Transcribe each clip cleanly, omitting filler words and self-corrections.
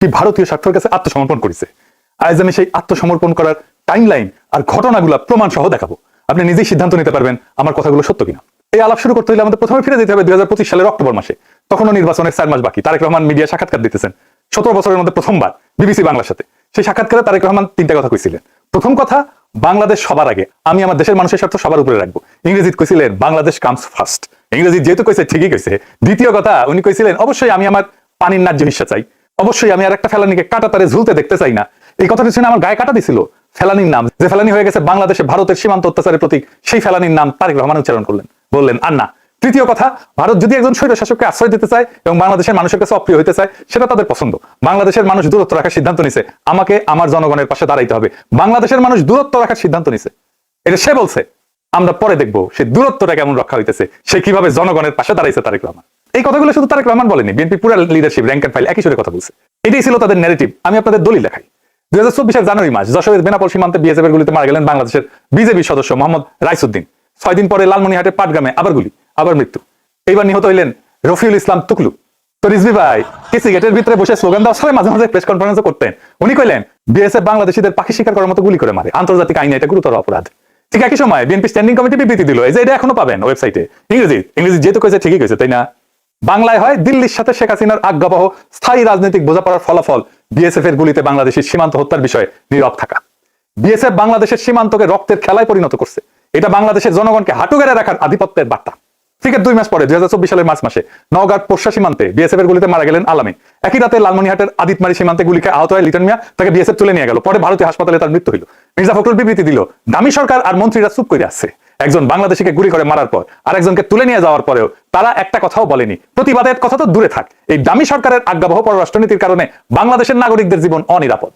কি ভারতীয় স্বার্থের কাছে আত্মসমর্পণ করেছে। আজ আমি সেই আত্মসমর্পণ করার টাইমলাইন আর ঘটনাগুলো প্রমাণ সহ দেখাবো। আপনি নিজেই সিদ্ধান্ত নিতে পারবেন আমার কথাগুলো সত্য কিনা। এই আলাপ শুরু করতে হলে আমাদের প্রথমে ফিরে যেতে হবে 2025 সালের অক্টোবর মাসে। তখনও নির্বাচনের 4 মাস বাকি। তারেক রহমান মিডিয়া সাক্ষাৎকার দিতেছেন 17 বছরের মধ্যে প্রথমবার বিবিসি বাংলার সাথে। সেই সাক্ষাৎকারে তারেক রহমান 3টা কথা কইছিলেন। প্রথম কথা, বাংলাদেশ সবার আগে, আমি আমার দেশের মানুষের স্বার্থ সবার উপরে রাখবো। ইংরেজিতে কইছিলেন বাংলাদেশ কামস ফার্স্ট। ইংরেজি যেহেতু কইছে ঠিকই কইছে। দ্বিতীয় কথা উনি কইছিলেন অবশ্যই আমি আমার পানির ন্যায্য হিস্সা চাই, অবশ্যই আমি আর একটা ফেলানিকে কাটা তারে ঝুলতে দেখতে চাই না। এই কথাটা শুনে আমার গায়ে কাটা দিছিল। ফেলানির নাম, যে ফেলানি হয়ে গেছে বাংলাদেশে ভারতের সীমান্ত অত্যাচারের প্রতীক, সেই ফেলানির নাম তারেক রহমান উচ্চারণ করলেন, বললেন আর না। তৃতীয় কথা, ভারত যদি একজন স্বৈর শাসককে আশ্রয় দিতে চায় এবং বাংলাদেশের মানুষের কাছে অপ্রিয় হতে চায়, সেটা তাদের পছন্দ। বাংলাদেশের মানুষ দূরত্ব রাখার সিদ্ধান্ত নিছে, আমাকে আমার জনগণের পাশে দাঁড়াইতে হবে। বাংলাদেশের মানুষ দূরত্ব রাখার সিদ্ধান্ত নিছে, এটা সে বলছে। আমরা পরে দেখবো সে দূরত্বটা কেমন রক্ষা হইতেছে, সে কিভাবে জনগণের পাশে দাঁড়াইছে তারেক রহমান। এই কথাগুলো শুধু তারেক রহমান বলেনি, বিএনপি পুরো লিডারশিপ র্যাঙ্ক এন্ড ফাইল একই সুরে কথা বলছে। এটাই ছিল তাদের ন্যারেটিভ। আমি আপনাদের দলিল দেখাই। 2024 জানুয়ারি মাস যশোরের বেনাপোল সীমান্তে বিএসএফ এর গুলিতে মারা গেলেন বাংলাদেশের বিজেপি সদস্য মোহাম্মদ রাইসুদ্দিন। 6 দিন পরে লালমনিরহাটের পাটগ্রামে আবার গুলি, আবার মৃত্যু। এইবার নিহত হইলেন রফিউল ইসলাম টুকলু। তো রিজভি ভাই কেসি গেটের ভিতরে বসে স্লোগান দেওয়ার সময় মাঝে মাঝে প্রেস কনফারেন্সও করতেন। উনি কইলেন বিএসএফ বাংলাদেশিদের পাখি শিকার করার মতো গুলি করে মারে, আন্তর্জাতিক আইনে এটা গুরুতর অপরাধ। ঠিক একই সময় বিএনপি স্ট্যান্ডিং কমিটি বিবৃতি দিল, এই যে এটা এখনো পাবেন ওয়েবসাইটে, ইংরেজি যেহেতু কইছে ঠিকই কইছে, তাই না? বাংলায় হয় দিল্লির সাথে শেখ হাসিনার আজ্ঞাবহ স্থায়ী রাজনৈতিক বোঝাপড়ার ফলাফল বিএসএফ এর গুলিতে বাংলাদেশের সীমান্ত হত্যার বিষয়ে নীরব থাকা। বিএসএফ বাংলাদেশের সীমান্তকে রক্তের খেলায় পরিণত করছে। এটা বাংলাদেশের জনগণকে হাঁটু গেড়ে রাখার আধিপত্যের বার্তা। ঠিক 2 মাস পরে 2024 সালের মার্চ মাসে নওগাঁর পোরশা সীমান্তে বিএসএফ এর গুলিতে মারা গেলেন আলামিন। একই রাতে লালমনিরহাটের আদিতমারি সীমান্তে গুলিকে আহত হয় লিটন মিয়া, তাকে বিএসএফ তুলে নিয়ে গেল। পরে ভারতীয় হাসপাতালে তার মৃত্যু হইল। মির্জা ফখরুল বিবৃতি দিল, দামি সরকার আর মন্ত্রীরা চুপ করে আছে। একজন বাংলাদেশিকে গুলি করে মারার পর আর একজনকে তুলে নিয়ে যাওয়ার পরেও তারা একটা কথাও বলেনি। প্রতিবাদের কথা তো দূরে থাক, এই দামি সরকারের আজ্ঞাবহ পররাষ্ট্রনীতির কারণে বাংলাদেশের নাগরিকদের জীবন অনিরাপদ।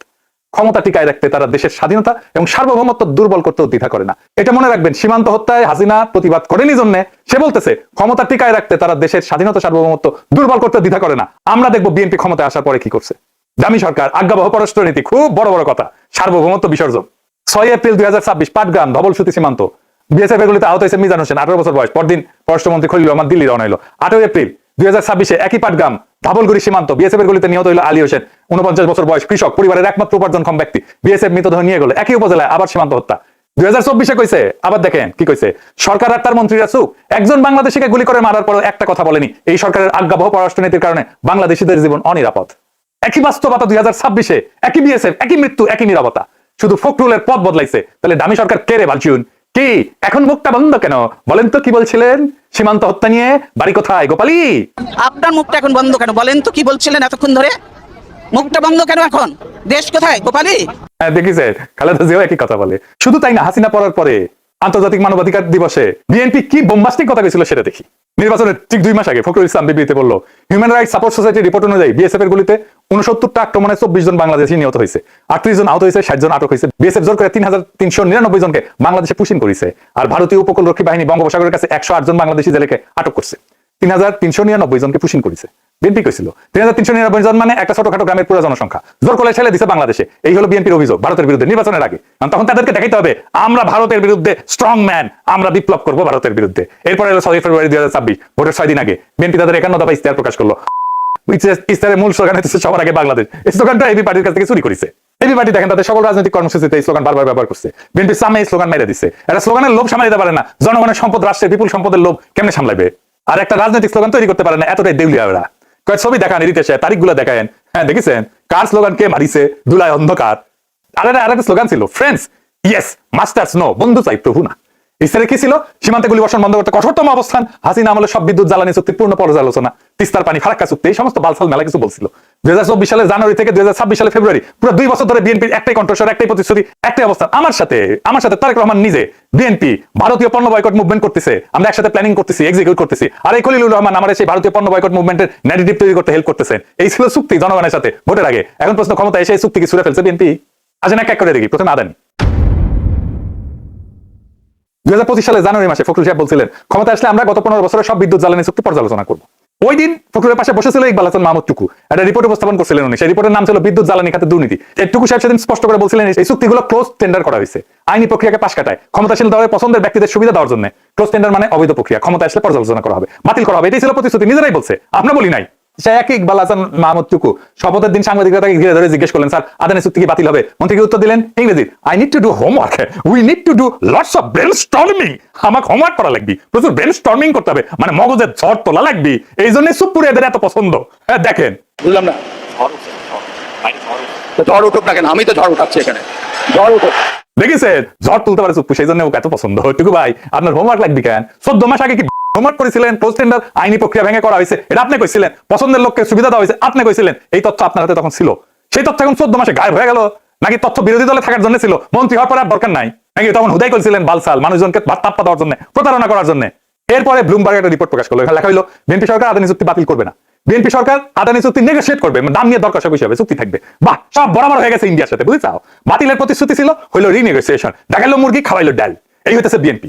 ক্ষমতা টিকায় রাখতে তারা দেশের স্বাধীনতা এবং সার্বভৌমত্ব দুর্বল করতেও দ্বিধা করে না। এটা মনে রাখবেন, সীমান্ত হত্যায় হাসিনা প্রতিবাদ করেনি জন্য সে বলতেছে ক্ষমতা টিকায় রাখতে তারা দেশের স্বাধীনতা সার্বভৌমত্ব দুর্বল করতে দ্বিধা করে না। আমরা দেখবো বিএনপি ক্ষমতায় আসার পরে কি করছে। দামি সরকার, আজ্ঞাবহ পররাষ্ট্রনীতি, খুব বড় বড় কথা, সার্বভৌমত্ব বিসর্জন। 6 এপ্রিল 2026 পাটগ্রাম ধবলসুতি সীমান্ত বিএসএফ এর গুলিতে আহত হয়েছে মিজান হোসেন, 18 বছর বয়স। পরদিন পররাষ্ট্রমন্ত্রী খলিল রহমান দিল্লি রওনা হলো। 8 এপ্রিল 2026 একই পাটগ্রাম ধাবলগুড়ি সীমান্ত বিএসএফ এর গুলিতে নিহত হইল আলী হোসেন, 49 বছর বয়স, কৃষক, পরিবারের একমাত্র উপার্জনক্ষম ব্যক্তি। বিএসএফ মৃতদেহ নিয়ে গেল একই উপজেলায়, আবার সীমান্ত হত্যা। 2024 কইছে, আবার দেখেন কি কইছে, সরকার আর তার মন্ত্রীরা চুপ। একজন বাংলাদেশিকে গুলি করে মারার পর একটা কথা বলেনি, এই সরকারের আজ্ঞাবহ পররাষ্ট্রনীতির কারণে বাংলাদেশিদের জীবন অনিরাপদ। একই বাস্তবতা 2026 একই বিএসএফ, একই মৃত্যু, একই নিরাপত্তা। শুধু ফখরুলের পথ বদলাইছে। তাহলে দামি সরকার কে রে বালচিউন? কি এখন মুখটা বন্ধ কেন? বলেন তো কি বলছিলেন সীমান্ত হত্যা নিয়ে? বাড়ি কোথায় গোপালী? আপনার মুখটা এখন বন্ধ কেন? বলেন তো কি বলছিলেন এতক্ষণ ধরে? মুখটা বন্ধ কেন এখন? দেশ কোথায় গোপালী? হ্যাঁ দেখিছে, খালেদা জিয়াও একই কথা বলে। শুধু তাই না, হাসিনা পড়ার পরে আন্তর্জাতিক মানবাধিকার দিবসে বিএনপি কি বোমবাস্টিক কথা কইছিল সেটা দেখি। নির্বাচনের ঠিক 2 মাস আগে ফখরুল ইসলাম বিবৃতিতে বলল, হিউম্যান রাইটস সাপোর্ট সোসাইটির রিপোর্ট অনুযায়ী বিএসএফ এর গুলিতে 69টা আক্রমণে 24 জন বাংলাদেশি নিহত হয়েছে, 38 জন আহত হয়েছে, 60 জন আটক হয়েছে। বিএসএফ জোর করে 3399 জনকে বাংলাদেশে পুশিং করেছে। আর ভারতীয় উপকূলরক্ষী বাহিনী বঙ্গোপসাগরের কাছে 108 জন বাংলাদেশি জেলেকে আটক করছে। 3399 জনকে পুশিং করেছে। বিএনপি কইছিল 3399 জন মানে একটা ছোটখাটো গ্রামের পুরো জনসংখ্যা জোর করে ছেড়ে দিছে বাংলাদেশে। এই হলো বিএনপির অভিযোগ ভারতের বিরুদ্ধে নির্বাচনের আগে। তখন তাদেরকে দেখাইতে হবে আমরা ভারতের বিরুদ্ধে স্ট্রং ম্যান, আমরা বিপ্লব করব ভারতের বিরুদ্ধে। এরপরে হলো 6 ফেব্রুয়ারি 2026 ভোটের 6 দিন আগে বিএনপি তাদের 51 দফা ইশতেহার প্রকাশ করলো। ইশতেহারের মূল স্লোগান হচ্ছে সবার আগে বাংলাদেশ। এই স্লোগানটা এবি পার্টির কাছ থেকে চুরি করেছে। এবি পার্টি দেখেন তাদের সকল রাজনৈতিক কর্মসূচিতে এই স্লোগান বারবার ব্যবহার করছে। বিএনপি সামনে এই স্লোগান মেরে দিচ্ছে। এটা স্লোগানের লোভ সামলাইতে পারে না। জনগণের সম্পদ, রাষ্ট্রের বিপুল সম্পদের লোভ কেমনে সামলাবে? আর একটা রাজনৈতিক স্লোগান তৈরি করতে পারে না, এতটাই দেউলিয়া ওরা। কয়েক ছবি দেখান, ইতিহাসে তারিখগুলো দেখান। হ্যাঁ দেখেছেন কার স্লোগান কে মারিছে? দুলায় অন্ধকার। আরেকটা স্লোগান ছিল ফ্রেন্ডস ইয়েস মাস্টার্স নো, বন্ধু চাই প্রভু না। ইসরায়েল কি ছিল? সীমান্তে গুলি বর্ষণ বন্ধ করতে কঠোরতম অবস্থান, হাসিনা আমলে সব বিদ্যুৎ জ্বালানি চুক্তি পূর্ণ পর্যালোচনা, তিস্তার পানি ফারাক্কা চুক্তি, এই সমস্ত বালসাল মেলা কিছু বলছিল। 2024 সালের জানুয়ারি থেকে 2026 সালের ফেব্রুয়ারি পুরো 2 বছর ধরে বিএনপির একটাই কণ্ঠস্বর, একটাই প্রতিশ্রুতি, একটাই অবস্থান। আমার সাথে তারেক রহমান নিজে বিএনপি ভারতীয় পণ্য বয়কট মুভমেন্ট করতেছে, আমরা একসাথে প্ল্যানিং করতেছি, এক্সিকিউট করতেছি। আর এই খলিলুর রহমান আমার সেই ভারতীয় পণ্য বয়কট মুভমেন্টের ন্যারেটিভ তৈরি করতে হেল্প করতেছেন। এই ছিল চুক্তি জনগণের সাথে ভোটের আগে। এখন প্রশ্ন, ক্ষমতা এসে এই চুক্তি কি ছুঁড়ে ফেলছে বিএনপি? আসেন এক এক করে দেখি। প্রথমে আদানি। 2025 সালে জানুয়ারি মাসে ফখরুল সাহেব বলছিলেন ক্ষমতা আসলে আমরা গত 15 বছরের সব বিদ্যুৎ জ্বালানি চুক্তি পর্যালোচনা করবো। ওই দিন ফখরুলের পাশে বসেছিল ইকবাল হাসান মাহমুদ টুকু, একটা রিপোর্ট উপস্থাপন করছিলেন উনি। সেই রিপোর্টের নাম ছিল বিদ্যুৎ জ্বালানি খাতে দুর্নীতি। টুকু সাহেব সেদিন স্পষ্ট করে বলছিলেন এই চুক্তিগুলো ক্লোজ টেন্ডার করা হয়েছে, আইনি প্রক্রিয়াকে পাশ কাটায়, ক্ষমতাসীন দলের পছন্দের ব্যক্তিদের সুবিধা দেওয়ার জন্য। ক্লোজ টেন্ডার মানে অবৈধ প্রক্রিয়া, ক্ষমতা আসলে পর্যালোচনা করা হবে, বাতিল করা হবে। এটাই ছিল প্রতিশ্রুতি, নিজেরাই বলছে, আমরা বলি নাই। সে এক ইকবাল হাসান মাহমুদ টুকু শপথের দিন সাংবাদিকরা তাকে ঘিরে ধরে জিজ্ঞেস করলেন, স্যার আদানি চুক্তি কি বাতিল হবে? মন্ত্রী উত্তর দিলেন ইংরেজি, I need to do homework, we need to do lots of brain storming. আমাকে হোমওয়ার্ক করা লাগবে, প্রচুর ব্রেন স্টর্মিং করতে হবে, মানে মগজের ঝড় তোলা লাগবে। এই জন্য সুপুরে এদের এত পছন্দ। হ্যাঁ দেখেন, বুঝলাম না, ঝড় উঠুক না কেন, আমি তো ঝড় উঠাচ্ছি এখানে, ঝড় উঠুক। দেখেছেন ঝড় তুলতে পারে চুপ্পু, সেই জন্য ওকে এত পছন্দ। টুকু ভাই আপনার হোমওয়ার্ক লাগবে কেন? 14 মাস আগে কি হোমওয়ার্ক করেছিলেন? পোস্ট টেন্ডার আইনি প্রক্রিয়া ভেঙে করা হয়েছে, এটা আপনি কইছিলেন। পছন্দের লোককে সুবিধা দেওয়া হয়েছে, আপনি কইছিলেন। এই তথ্য আপনার হাতে তখন ছিল, সেই তথ্য এখন 14 মাসে গায়েব হয়ে গেল। নাকি তথ্য বিরোধী দলে থাকার জন্য ছিল, মন্ত্রী হওয়ার পর আর দরকার নাই? নাকি তখন হুদাই করেছিলেন বালসাল মানুষজনকে তাপ্পা দেওয়ার জন্য, প্রতারণা করার জন্য? এরপরে ব্লুমবার্গ একটা রিপোর্ট প্রকাশ করলো, এখানে লেখা হলো বিএনপি সরকার আদানি চুক্তি বাতিল করবে না, বিএনপি সরকার আদানি চুক্তি নেগোশিয়েট করবে, দাম নিয়ে দরকার হিসাবে চুক্তি থাকবে। বাহ, সব বরাবর হয়ে গেছে ইন্ডিয়ার সাথে, বুঝতে চাও? বাতিলের প্রতিশ্রুতি ছিল, হইলো রিনেগোসিয়েশন, দেখাইলো মুরগি খাওয়াইলো ডাল। এই হইতেছে বিএনপি।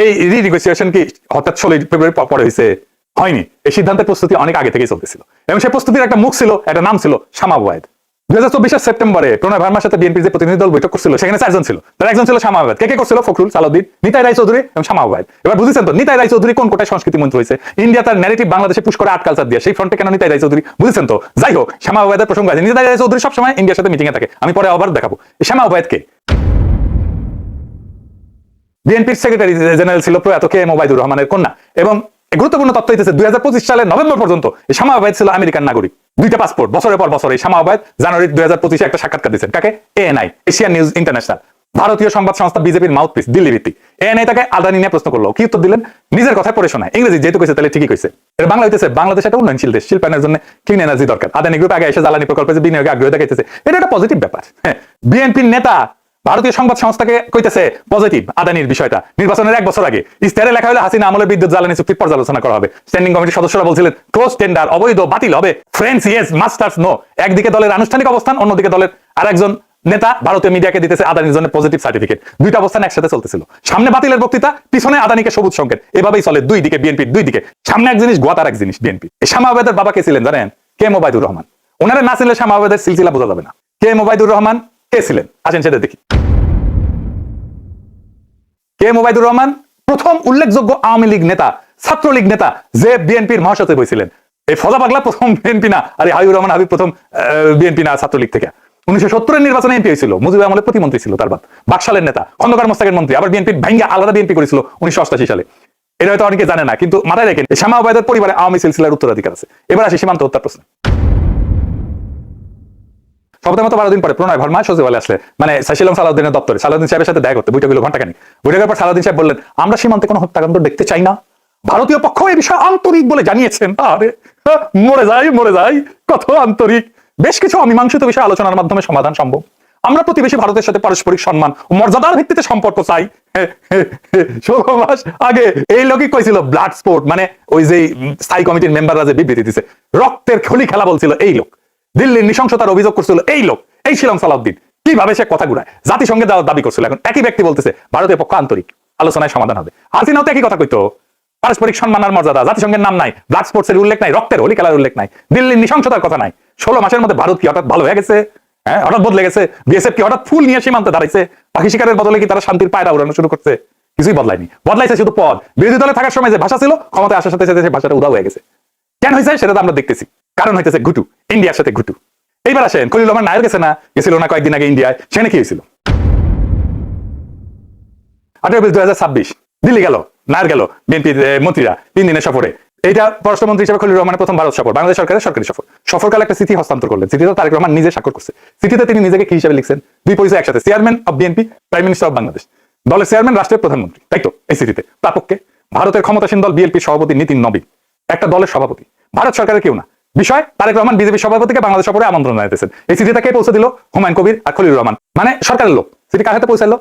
এই রিনেগোসিয়েশন কি হঠাৎ 16 ফেব্রুয়ারি পরে হয়েছে? হয়নি। এই সিদ্ধান্তের প্রস্তুতি অনেক আগে থেকেই চলতেছিল, এবং সেই প্রস্তুতির একটা মুখ ছিল, একটা নাম ছিল শামা ওবায়েদ। 2024 সেপ্টেম্বরে প্রণয় ভার্মার সাথে বিএনপির যে প্রতিনিধি দল বৈঠক করছিল, সেখানে 4 জন ছিল, তার একজন ছিল শামা ওবায়েদ। কে করছিল? ফখরুল, সালাউদ্দিন, নিতাই রায় চৌধুরী এবং শামা ওবায়েদ। এবার বুঝেছেন তো নিতাই রায় চৌধুরী কোন কোটায় সংস্কৃতি মন্ত্রী হয়েছে? ইন্ডিয়া তার ন্যারেটিভ বাংলাদেশে পুশ করে আর্ট কালচার দিয়ে, সেই ফ্রন্টে কেন নিতাই রায় চৌধুরী? বুঝেছেন তো? যাই হোক, শামা ওবায়েদের প্রসঙ্গ আছে। নিতাই রায় চৌধুরী সবসময় ইন্ডিয়ার সাথে মিটিং এ থাকে, আমি পরে আবার দেখাবো। শামা ওবায়েদ কে? বিএনপির সেক্রেটারি জেনারেল ছিল প্রয়াত কে এম ওবায়দুর রহমানের কন্যা। এবং গুরুত্বপূর্ণ তথ্য হইতেছে 2025 সালের নভেম্বর পর্যন্ত এই শামা ওবায়েদ ছিল আমেরিকান নাগরিক, 2টা পাসপোর্ট। বছরের পর বছর এই শামা ওবায়েদ জানুয়ারি 2025 একটা সাক্ষাৎকার দিয়েছেন। কাকে? এএনআই, এশিয়ান নিউজ ইন্টারন্যাশনাল, ভারতীয় সংবাদ সংস্থা বিজেপির মাউথপিস, দিল্লি ভিত্তিক। এএনআই তাকে আদানি নিয়ে প্রশ্ন করলো, কি উত্তর দিলেন? নিজের কথায় পড়ে শোনায়, ইংরেজি যেহেতু কইছে তাহলে ঠিকই কইছে। এর বাংলা হইতেছে, বাংলাদেশ একটা উন্নয়নশীল দেশ, শিল্পায়নের জন্য ক্লিন এনার্জি দরকার। আদানি গ্রুপ আগে এসে জ্বালানি প্রকল্পে যে বিনিয়োগে আগ্রহ দেখাইতেছে, এটা একটা পজিটিভ ব্যাপার। হ্যাঁ, বিএনপির নেতা ভারতীয় সংবাদ সংস্থাকে কইতেছে পজিটিভ আদানির বিষয়টা। নির্বাচনের 1 বছর আগে ইস্তাহারে লেখা হলো হাসিনা আমলে বিদ্যুৎ জ্বালানি চুক্তির পর্যালোচনা করা হবে। স্ট্যান্ডিং কমিটির সদস্যরা বলছিলেন ক্লোজ টেন্ডার অবৈধ, বাতিল হবে। Friends yes, masters no. একদিকে দলের আনুষ্ঠানিক অবস্থান, অন্যদিকে দলের আরেকজন নেতা ভারতীয় মিডিয়াকে দিতেছে আদানির জন্য পজিটিভ সার্টিফিকেট। 2টা অবস্থান একসাথে চলতেছিল। সামনে বাতিলের বক্তৃতা, পিছনে আদানিকে সবুজ সংকেত। এভাবেই চলে দুই দিকে বিএনপির, দুই দিকে। সামনে এক জিনিস, গোয়াত আর এক জিনিস বিএনপি। এই শামা ওবায়েদের বাবা কে ছিলেন জানেন? K M Obaidur Rahman. ওনারা না ছিলেন শামা ওবায়েদের সিলসিলা বোঝা যাবে না। কে এম ওবায়দুর রহমান কে ছিলেন? আসেন সেটা দেখি। কে এম ওবায়দুর রহমান প্রথম উল্লেখযোগ্য আওয়ামী লীগ নেতা, ছাত্রলীগ নেতা, যে বিএনপির মহাসচিব হয়েছিলেন। এই ফজা পাগলা প্রথম বিএনপি না, আরে হাবিবুর রহমান হাবিব প্রথম বিএনপি না, ছাত্রলীগ থেকে। 1970-এর নির্বাচনে এমপি হয়েছিল, মুজিবুর আমলে প্রতিমন্ত্রী ছিল, তার বাদ বাকশালের নেতা, খন্দকার মোস্তাকের মন্ত্রী, আবার বিএনপির ভাঙ্গা আলাদা বিএনপি করেছিল 1988 সালে। এটা হয়তো অনেকে জানে না, কিন্তু মাথায় রেখেন শামা ওবায়েদের পরিবারে আওয়ামী সিলসিলার উত্তরাধিকার আছে। এবার আসি সীমান্ত হত্যার প্রশ্ন। শপথের মতো 12 দিন পরে প্রণয় ভার্মা সচিবালয়ে আসলে, মানে শিলং সালাউদ্দিনের দপ্তরে সালাউদ্দিন সাহেবের সাথে দেখা করতে বৈঠক হলো ঘন্টাখানিক। বৈঠকের পর সালাউদ্দিন সাহেব বললেন, আমরা সীমান্তে কোনো হত্যাকাণ্ড দেখতে চাই না। ভারতীয় পক্ষ এই বিষয়ে আন্তরিক বলে জানিয়েছেন। আরে মরে যাই, কত আন্তরিক। বেশ কিছু অমীমাংসিত বিষয় আলোচনার মাধ্যমে সমাধান সম্ভব। আমরা প্রতিবেশী ভারতের সাথে পারস্পরিক সম্মান ও মর্যাদার ভিত্তিতে সম্পর্ক চাই। 16 মাস আগে এই লোকই কইছিল ব্লাড স্পোর্ট, মানে ওই যে স্থায়ী কমিটির মেম্বাররা যে বিবৃতি দিছে, রক্তের খলি খেলা বলছিল এই লোক। দিল্লির নৃশংসতার অভিযোগ করছিল এই লোক, এই শিলং সালাউদ্দিন। কিভাবে সে কথা ঘুরায়, জাতিসংঘে যাওয়ার দাবি করছিল। এখন একই ব্যক্তি বলতেছে ভারতীয় পক্ষ আন্তরিক, আলোচনায় সমাধান হবে। হাসিনাও তো একই কথা কইতো, পারস্পরিক সম্মান আর মর্যাদা, জাতিসংঘের নাম নাই, ব্লাড স্পোর্টসের উল্লেখ নাই, রক্তের হোলি খেলার উল্লেখ নাই, দিল্লির নৃশংসতার কথা নাই। 16 মাসের মধ্যে ভারত কি হঠাৎ ভালো হয়ে গেছে? হ্যাঁ, হঠাৎ বদলে গেছে? বিএসএফ কি হঠাৎ ফুল নিয়ে সীমান্তে দাঁড়াইছে? পাখি শিকারের বদলে কি তারা শান্তির পায়রা উড়ানো শুরু করছে? কিছুই বদলায়নি, বদলাইছে শুধু পদ। বিরোধী দলে থাকার সময় যে ভাষা ছিল, ক্ষমতায় আসার সাথে সাথে সেই ভাষাটা উধাও হয়ে গেছে। কেন হয়েছে সেটা তো আমরা দেখতেছি। কারণ হইতেছে ঘুটু, ইন্ডিয়ার সাথে ঘুটু। এইবার আসেন, খলিল রহমান নায়ের গেছে না, গেছিল না কয়েকদিন আগে ইন্ডিয়ায়, সেখানে কি হয়েছিল? 18 এপ্রিল 2026 দিল্লি গেল, নায়ের গেল, বিএনপির মন্ত্রীরা 3 দিনের সফরে। এইটা পররাষ্ট্রমন্ত্রী হিসেবে খলিল রহমানের প্রথম ভারত সফর, বাংলাদেশ সরকারের সরকারি সফর। সফরকালে একটা চিঠি হস্তান্তর করলেন। চিঠিতে তারেক রহমান নিজে স্বাক্ষর করছে। চিঠিতে তিনি নিজেকে কি হিসেবে লিখছেন? 2 পরিচয় একসাথে, chairman of BNP, prime minister of Bangladesh. দলের চেয়ারম্যান রাষ্ট্রের প্রধানমন্ত্রী, তাই তো? এই চিঠিতে প্রাপককে ভারতের ক্ষমতাসীন দল বিএনপির সভাপতি নীতিন নবীন, একটা দলের সভাপতি, ভারত সরকারের কেউ না। বিষয়, তারেক রহমান বিজেপি সভাপতিকে বাংলাদেশ সফরে আমন্ত্রণ জানাইতেছেন। এই চিঠিটা কে পৌঁছে দিল? হুমায়ুন কবির আর খলিল রহমান, মানে সরকারের লোক। চিঠি কার হাতে পৌঁছালো?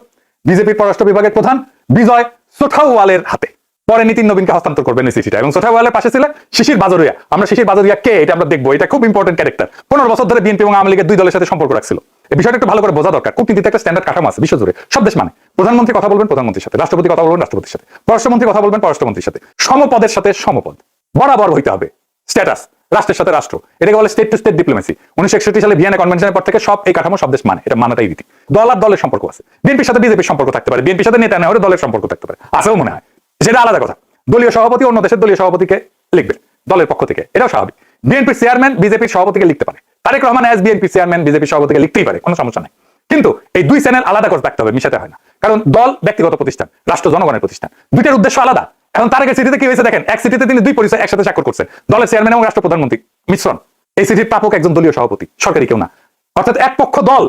বিজেপির পররাষ্ট্র বিভাগের প্রধান বিজয় সোঠাওয়ালের হাতে। পরে নীতিন নবীনকে হস্তান্তর করবেন এই চিঠিটা। এবং সোঠাওয়ালের পাশে ছিলেন শিশির বাজরিয়া। আমরা শিশির বাজরিয়া কে, এটা আমরা দেখবো। এটা খুব ইম্পর্টেন্ট ক্যারেক্টার। 15 বছর ধরে বিএনপি এবং আওয়ামী লীগের 2 দলের সাথে সম্পর্ক রাখছিল। এই বিষয়টা একটু ভালো করে বোঝা দরকার। কূটনীতিতে একটা স্ট্যান্ডার্ড কাঠামো আছে বিশ্বজুড়ে, সব দেশ মানে। প্রধানমন্ত্রী কথা বলবেন প্রধানমন্ত্রীর সাথে, রাষ্ট্রপতি কথা বলবেন রাষ্ট্রপতির সাথে, পররাষ্ট্রমন্ত্রী কথা বলবেন পররাষ্ট্রমন্ত্রীর সাথে। সমপদের সাথে সমপদ বরাবর হইতে হবে। স্ট্যাটাস, রাষ্ট্রের সাথে রাষ্ট্র, এটাকে বলে স্টেট টু স্টেট ডিপ্লোমেসি। 1961 সালে ভিয়েনা কনভেনশনের পর থেকে সব এই কাঠামো সব দেশ মানে, এটা মানাটাই রীতি। দল আর দলের সম্পর্ক আছে। বিএনপির সাথে বিজেপির সম্পর্ক থাকতে পারে, বিএনপির সাথে নেতা নেওয়ার দলের সম্পর্ক থাকতে পারে, আছেও মনে হয়, সেটা আলাদা কথা। দলীয় সভাপতি অন্য দেশের দলীয় সভাপতিকে লিখবেন দলের পক্ষ থেকে, এটাও স্বাভাবিক। বিএনপির চেয়ারম্যান বিজেপির সভাপতিকে লিখতে পারে, তারেক রহমান এস বিএনপির চেয়ারম্যান বিজেপির সভাপতিকে লিখতেই পারে, কোনো সমস্যা নাই। কিন্তু এই দুই চ্যানেল আলাদা করে রাখতে হবে, মিশাতে হয় না। কারণ দল ব্যক্তিগত প্রতিষ্ঠান, রাষ্ট্র জনগণের প্রতিষ্ঠান, দুইটার উদ্দেশ্য আলাদা। এখন তারেকের চিঠিতে কি হয়েছে দেখেন, এক চিঠিতে তিনি দুই পরিচয় একসাথে স্বাক্ষর করছেন, দলের চেয়ারম্যান এবং রাষ্ট্র প্রধানমন্ত্রী মিশ্রণ। এই চিঠির প্রাপক একজন দলীয় সভাপতি, সরকারি কেউ না। অর্থাৎ এক পক্ষ দল,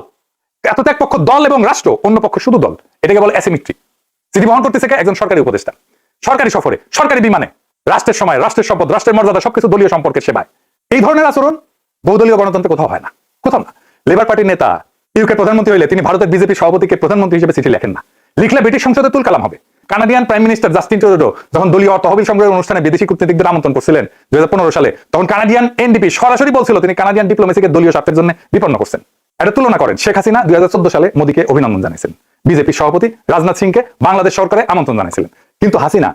এক পক্ষ দল এবং রাষ্ট্র, অন্য পক্ষ শুধু দল। এটাকে বলে অ্যাসিমেট্রি। চিঠি বহন করতেছে একজন সরকারি উপদেষ্টা, সরকারি সফরে, সরকারি বিমানে, রাষ্ট্রের সময়, রাষ্ট্রের সম্পদ, রাষ্ট্রের মর্যাদা সবকিছু দলীয় সম্পর্কের সেবায়। এই ধরনের আচরণ বহুদলীয় গণতন্ত্রে কোথাও হয় না, কোথাও না। লেবার পার্টির নেতা ইউকে প্রধানমন্ত্রী হইলে তিনি ভারতের বিজেপি সভাপতিকে প্রধানমন্ত্রী হিসেবে চিঠি লেখেন না, লিখলে ব্রিটিশ সংসদে তুল কালাম হবে। Canadian prime minister Justin Trudeau যখন দলীয় তহবিল সংগ্রহের অনুষ্ঠানে বিদেশি কূটনীতিকদের আমন্ত্রণ করছিলেন 2015 সালে, তখন কানাডিয়ান এনডিপি সরাসরি বলছিল তিনি কানাডিয়ান ডিপ্লোমেসিকে দলীয় স্বার্থের জন্য বিপন্ন করছেন। এটা তুলনা করেন, শেখ হাসিনা 2014 সালে মোদীকে অভিনন্দন জানিয়েছেন, বিজেপি সভাপতি রাজনাথ সিংকে বাংলাদেশ সরকারে আমন্ত্রণ জানিয়েছিলেন। কিন্তু হাসিনা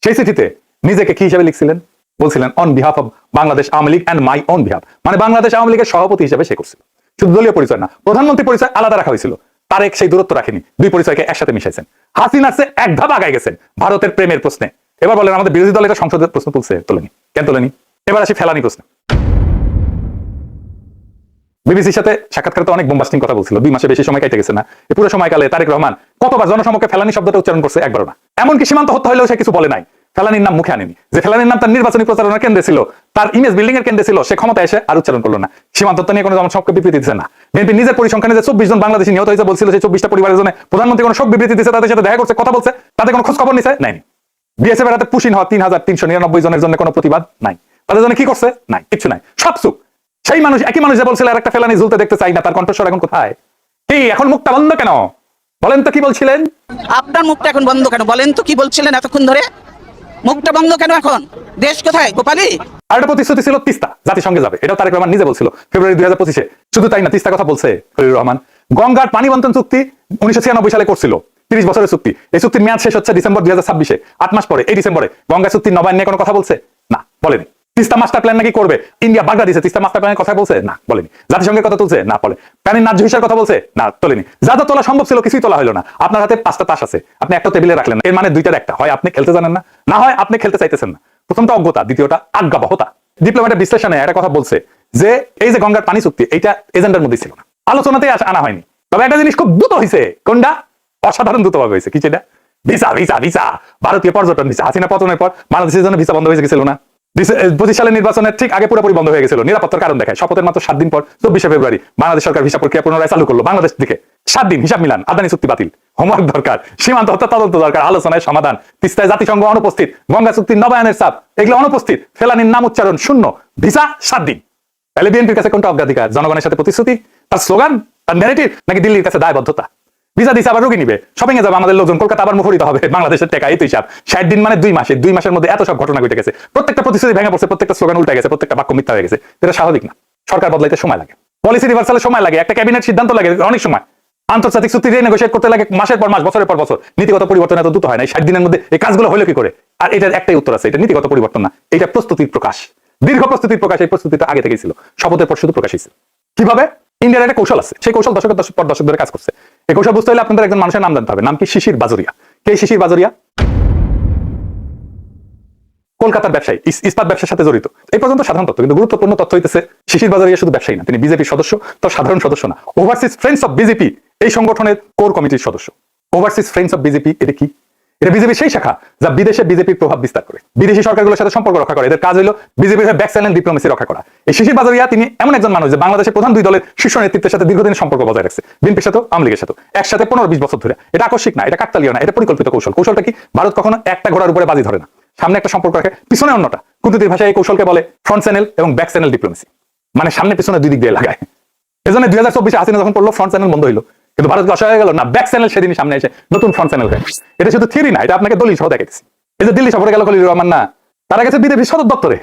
সেই চিঠিতে নিজেকে কি হিসেবে লিখছিলেন, বলছিলেন on behalf of Bangladesh Awami League and my own behalf, মানে বাংলাদেশ আওয়ামী লীগের সভাপতি হিসেবে সে করছিল। শুধু দলীয় পরিচয় না, প্রধানমন্ত্রী পরিচয় আলাদা রাখা হয়েছিল। তারেক সেই দূরত্ব রাখেনি, দুই পরিচয়কে একসাথে মিশাইছেন। হাসিনার চেয়ে এক ধাপ আগায় গেছেন ভারতের প্রেমের প্রশ্নে। এবার বলেন আমাদের বিরোধী দল এটা সংসদের প্রশ্ন তুলছে, তোলেনি কেন তোলেনি? এবার আসি ফেলানি প্রশ্ন। বিবিসির সাথে সাক্ষাৎকারে তো অনেক বোমবাস্টিং কথা বলছিল, 2 মাসে বেশি সময় কাটে গেছে না। এই পুরো সময়কালে তারেক রহমান কতবার জনসমক্ষে ফেলানি শব্দটা উচ্চারণ করছে? একবারও না। এমনকি সীমান্ত হত্যা হলেও সে কিছু বলে নাই, ফেলানির নাম মুখে আনেনি। যে ফেলানির নাম তার নির্বাচনী প্রচারণার কেন্দ্রে ছিল, তার ইমেজ বিল্ডিং এর কেন্দ্রে ছিল, সে ক্ষমতা এসে আর উচ্চারণ করলো না। সীমান্ত হত্যা নিয়ে কোনো জনসমক্ষে বিবৃতি দিচ্ছে না। বিএনপি নিজের পরিসংখ্যানে যে 24 জন বাংলাদেশি নিহত হয়েছে বলছিল, সেই 24টা পরিবারের জন্য প্রধানমন্ত্রী কোনো শোক বিবৃতি দিচ্ছে, তাদের সাথে দেখা করছে, কথা বলছে, তাদের কোনো খোঁজ খবর নিছে নাই। বিএসএফ এর হাতে পুশিন হওয়া 3399 জনের জন্য কোনো প্রতিবাদ নাই, তাদের জন্য কি করছে? নাই, কিছু নাই, সব চুপ। সেই মানুষ, একই মানুষ যে বলছিল আর একটা ফেলানি ঝুলতে দেখতে চাই না, তার কণ্ঠস্বর এখন কোথায়? কি এখন মুখটা বন্ধ কেন? বলেন তো কি বলছিলেন? আপনার মুখটা এখন বন্ধ কেন? বলেন তো কি বলছিলেন এতক্ষণ ধরে? মুখটা বন্ধ কেন এখন? দেশ কোথায় গোপালী? আর একটা প্রতিশ্রুতি ছিল তিস্তা জাতিসংঘে যাবে, এটাও তারেক রহমান নিজে বলছিল ফেব্রুয়ারি 2025-এ। শুধু তাই না, তিস্তা কথা বলছে খলিলুর রহমান। গঙ্গার পানি বন্টন চুক্তি 1996 সালে করছিল, 30 বছরের চুক্তি। এই চুক্তির মেয়াদ শেষ হচ্ছে ডিসেম্বর 2026-এ, 8 মাস পরে, এই ডিসেম্বরে গঙ্গা চুক্তির নবায়ন নিয়ে কোনো কথা বলছে না, বলেনি। তিস্তা মাস্টার প্ল্যান নাকি করবে, ইন্ডিয়া বাগদা দিয়েছে, তিস্তা মাস্টার প্ল্যানের কথা বলছে না, বলেনি। জাতিসংঘের কথা তুলছে না, বলে। পানির ন্যায্য হিসার কথা বলছে না, তোলেনি। যা যা তোলা সম্ভব ছিল কিছুই তোলা হলো না। আপনার হাতে 5টা তাস আছে, আপনি একটা টেবিলে রাখলেন, এর মানে 2টার একটা, হয় আপনি খেলতে জানেন না, না হয় আপনি খেলতে চাইতেছেন না। প্রথমটা অজ্ঞতা, দ্বিতীয়টা আজ্ঞাবহতা। ডিপ্লোম্যাটের বিশ্লেষণে একটা কথা বলছে যে এই যে গঙ্গার পানি চুক্তি, এইটা এজেন্ডার মধ্যে ছিল না, আলোচনাতেই আনা হয়নি। তবে একটা জিনিস খুব দ্রুত হয়েছে, কোনটা? অসাধারণ দ্রুতভাবে হয়েছে। কি সেটা? ভিসা ভিসা ভিসা, ভারতীয় পর্যটন ভিসা। হাসিনা পতনের পর বাংলাদেশের জন্য ভিসা বন্ধ হয়ে গেছিল না? 25 সালের নির্বাচনের ঠিক আগে পুরোপুরি বন্ধ হয়ে গেছিল, নিরাপত্তার কারণ দেখায়। শপথের মাত্র 7 দিন পর 24 ফেব্রুয়ারি বাংলাদেশ সরকার ভিসা প্রক্রিয়া পুনরায় চালু করলো বাংলাদেশ থেকে। 7 দিন হিসাব মিলান, আদানি চুক্তি বাতিল, হোমওয়ার্ক দরকার, সীমান্ত হত্যা তদন্ত দরকার, আলোচনায় সমাধান, তিস্তায় জাতিসংঘ অনুপস্থিত, গঙ্গা চুক্তির নবায়নের চাপ, এগুলো অনুপস্থিত, ফেলানির নাম উচ্চারণ শূন্য, ভিসা 7 দিন। তাহলে বিএনপির কাছে কোনটা অগ্রাধিকার? জনগণের সাথে প্রতিশ্রুতি, তার স্লোগান, তার ন্যারেটিভ, নাকি দিল্লির কাছে দায়বদ্ধতা? ভিসা দিছে আবার রোগী নিবে, শপিং এ যাবে আমাদের লোকজন, কলকাতা আবার মুখরিত হবে বাংলাদেশের টাকা। এই তো হিসাব। 60 দিন মানে 2 মাসে, 2 মাসের মধ্যে এত সব ঘটনা ঘটে গেছে, প্রত্যেকটা প্রতিশ্রুতি ভেঙে পড়ছে, প্রত্যেকটা স্লোগান উল্টে গেছে, প্রত্যেকটা বাক্য মিথ্যা হয়ে গেছে। এটা স্বাভাবিক না। সরকার বদলাইতে সময় লাগে, পলিসি রিভার্সালে সময় লাগে, একটা ক্যাবিনেট সিদ্ধান্ত লাগে অনেক সময়, আন্তর্জাতিক চুক্তি রিনেগোশিয়েট করতে লাগে মাসের পর মাস, বছরের পর বছর। নীতিগত পরিবর্তন এত দ্রুত হয় না। এই 60 দিনের মধ্যে এই কাজগুলো হলো কি করে? আর এটার একটাই উত্তর আছে, এটা নীতিগত পরিবর্তন না, এটা প্রস্তুতির প্রকাশ, দীর্ঘ প্রস্তুতির প্রকাশ। এই প্রস্তুতিটা আগে থেকেই ছিল, শপথের পর শুধু প্রকাশ হয়েছে। কিভাবে? ইন্ডিয়ার একটা কৌশল আছে, সেই কৌশল দশকের পর দশক ধরে কাজ করছে। এই কৌশল বুঝতে হলে আপনাদের একজন মানুষের নাম জানতে হবে। নাম কি? শিশির বাজোরিয়া। কে শিশির বাজোরিয়া? কলকাতার ব্যবসায়ী, ইস্পাত ব্যবসার সাথে জড়িত। এই পর্যন্ত সাধারণ তথ্য, কিন্তু গুরুত্বপূর্ণ তথ্য হইতেছে শিশির বাজোরিয়া শুধু ব্যবসায়ী না, তিনি বিজেপির সদস্য, তো সাধারণ সদস্য না, ওভারসিজ ফ্রেন্ডস অফ বিজেপি এই সংগঠনের কোর কমিটির সদস্য। ওভারসিজ ফ্রেন্ডস অফ বিজেপি এটা কি? এটা বিজেপির সেই শাখা যা বিদেশে বিজেপির প্রভাব বিস্তার করে, বিদেশি সরকারগুলোর সাথে সম্পর্ক রক্ষা করে। এদের কাজ হলো বিজেপির ব্যাক চ্যানেল ডিপ্লোমেসি রক্ষা করা। এই শিশির বাজোরিয়া তিনি এমন একজন মানুষ যে বাংলাদেশের প্রধান 2 দলের শীর্ষ নেতৃত্বের সাথে দীর্ঘদিন সম্পর্ক বজায় রাখছে, বিএনপির সাথে, আওয়ামী লীগের সাথে, একসাথে 15-20 বছর ধরে। এটা আকস্মিক না, এটা কাকতালীয় না, এটা পরিকল্পিত কৌশল। কৌশলটা কি? ভারত কখনো একটা ঘোড়ার উপরে বাজি ধরে না, সামনে একটা সম্পর্ক রাখে, পিছনে অন্যটা। কূটনীতির ভাষায় এই কৌশলকে বলে ফ্রন্ট চ্যানেল এবং ব্যাক চ্যানেল ডিপ্লোমেসি, মানে সামনে পিছনে 2 দিক দিয়ে লাগায়। এজন্য 2024 হাসিনা যখন পড়লো ফ্রন্ট চ্যানেল বন্ধ হইলো, কিন্তু ভারতকে অসহায় হয়ে গেল না, ব্যাক চ্যানেল সেদিনই সামনে এসে নতুন ফ্রন্ট চ্যানেল হয়। এটা শুধু থিওরি না, এটা আপনাকে দলিল সহ দেখাইতেছি। এই যে দিল্লি সফরে গেল খলিলুর রহমান না, তারা গেছে বিজেপির সদর দপ্তরে